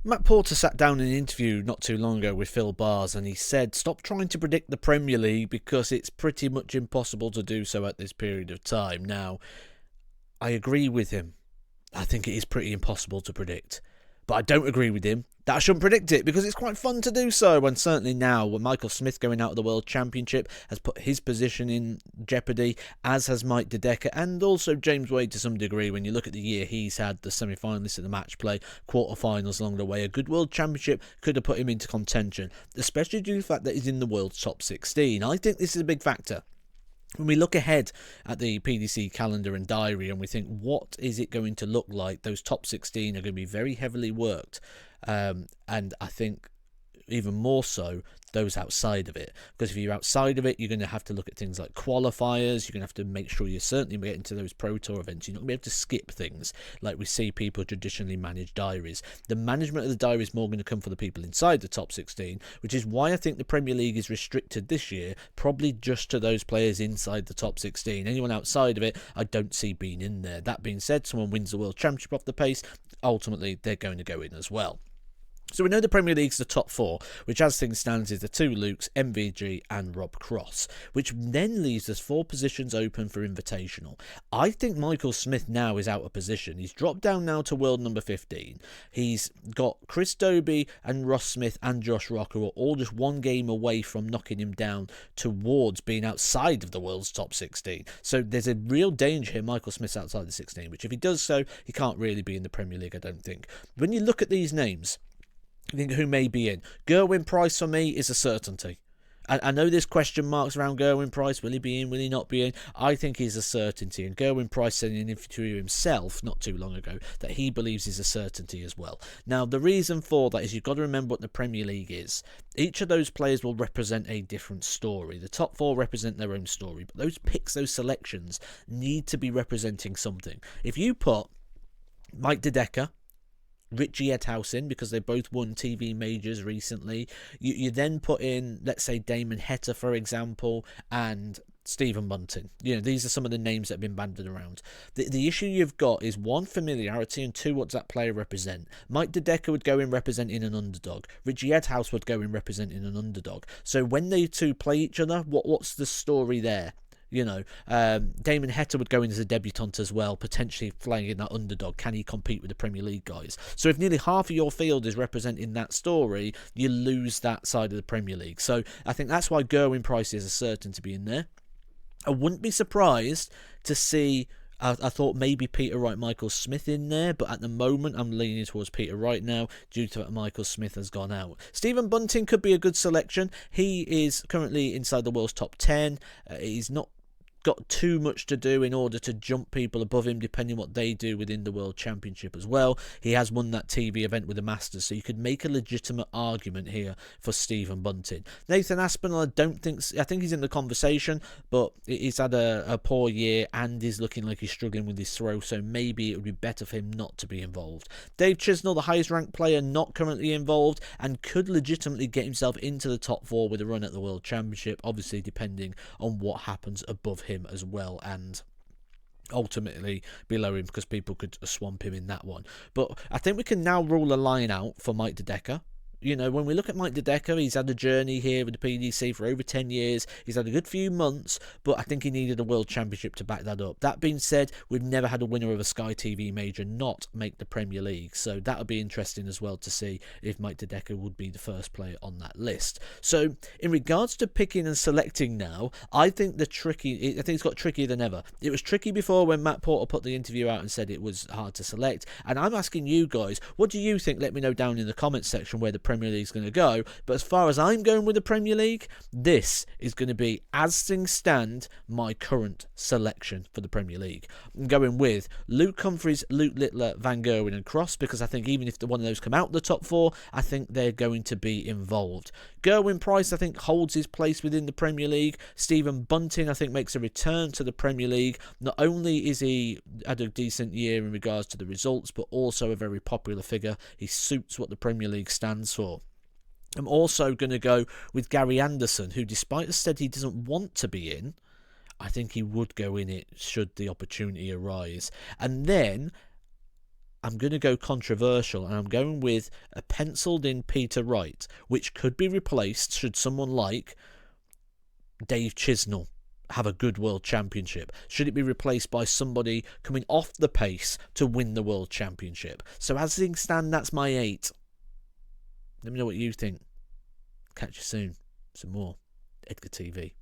Matt Porter sat down in an interview not too long ago with Phil Bars and he said, stop trying to predict the Premier League because it's pretty much impossible to do so at this period of time. Now, I agree with him. I think it is pretty impossible to predict. But I don't agree with him that I shouldn't predict it because it's quite fun to do so. And certainly now, with Michael Smith going out of the World Championship, has put his position in jeopardy, as has Mike Dedeker and also James Wade to some degree. When you look at the year he's had, the semi-finalists in the match play, quarter-finals along the way, a good World Championship could have put him into contention, especially due to the fact that he's in the world's top 16. I think this is a big factor. When we look ahead at the PDC calendar and diary and we think, what is it going to look like? Those top 16 are going to be very heavily worked. And I think even more so those outside of it, because if you're outside of it, you're going to have to look at things like qualifiers. You're going to have to make sure you're certainly getting to those Pro Tour events. You're not going to be able to skip things like we see people traditionally manage diaries. The management of the diary is more going to come for the people inside the top 16, which is why I think the Premier League is restricted this year, probably just to those players inside the top 16. Anyone outside of it, I don't see being in there. That being said, someone wins the World Championship off the pace, ultimately they're going to go in as well. So we know the Premier League's the top four, which as things stands is the two Lukes, MVG and Rob Cross, which then leaves us four positions open for Invitational. I think Michael Smith now is out of position. He's dropped down now to world number 15. He's got Chris Dobie and Ross Smith and Josh Rock, who are all just one game away from knocking him down towards being outside of the world's top 16. So there's a real danger here Michael Smith's outside the 16, which if he does so, he can't really be in the Premier League, I don't think. When you look at these names, I think who may be in. Gerwyn Price for me is a certainty. I know there's question marks around Gerwyn Price. Will he be in? Will he not be in? I think he's a certainty. And Gerwyn Price said in an interview himself not too long ago that he believes he's a certainty as well. Now, the reason for that is you've got to remember what the Premier League is. Each of those players will represent a different story. The top four represent their own story. But those picks, those selections, need to be representing something. If you put Mike Dedeker, Richie Edhouse in, because they both won TV majors recently. You then put in, let's say, Damon Heta, for example, and Stephen Bunting. These are some of the names that have been banded around. The issue you've got is one, familiarity, and two, what does that player represent? Mike Dedeker would go in representing an underdog. Richie Edhouse would go in representing an underdog. So when they two play each other, what's the story there? Damon Heta would go in as a debutant as well, potentially flying in that underdog. Can he compete with the Premier League guys? So if nearly half of your field is representing that story, you lose that side of the Premier League. So I think that's why Gerwyn Price is a certain to be in there. I wouldn't be surprised to see, I thought maybe Peter Wright, Michael Smith in there, but at the moment I'm leaning towards Peter Wright now due to that Michael Smith has gone out. Stephen Bunting could be a good selection. He is currently inside the world's top 10. He's not got too much to do in order to jump people above him, depending what they do within the World Championship as well. He has won that TV event with the Masters, so you could make a legitimate argument here for Stephen Bunting. Nathan Aspinall, I think he's in the conversation, but he's had a poor year and is looking like he's struggling with his throw, so maybe it would be better for him not to be involved. Dave Chisnell, the highest ranked player, not currently involved and could legitimately get himself into the top four with a run at the World Championship, obviously depending on what happens above him as well, and ultimately below him, because people could swamp him in that one. But I think we can now rule a line out for Mike Dedeker. When we look at Mike Dedeker, he's had a journey here with the PDC for over 10 years. He's had a good few months, but I think he needed a World Championship to back that up. That being said, we've never had a winner of a Sky TV major not make the Premier League, so that would be interesting as well to see if Mike Dedeker would be the first player on that list. So, in regards to picking and selecting now, I think it's got trickier than ever. It was tricky before when Matt Porter put the interview out and said it was hard to select, and I'm asking you guys, what do you think? Let me know down in the comments section where the Premier League's going to go. But as far as I'm going with the Premier League, this is going to be, as things stand, my current selection for the Premier League. I'm going with Luke Humphries, Luke Littler, Van Gerwen and Cross, because I think even if one of those come out the top four, I think they're going to be involved. Gerwyn Price, I think, holds his place within the Premier League. Stephen Bunting, I think, makes a return to the Premier League. Not only is he had a decent year in regards to the results, but also a very popular figure. He suits what the Premier League stands for. I'm also going to go with Gary Anderson, who, despite the said he doesn't want to be in, I think he would go in it should the opportunity arise. And then I'm going to go controversial, and I'm going with a penciled-in Peter Wright, which could be replaced should someone like Dave Chisnall have a good World Championship. Should it be replaced by somebody coming off the pace to win the World Championship? So as things stand, that's my 8. Let me know what you think. Catch you soon. Some more Edgar TV.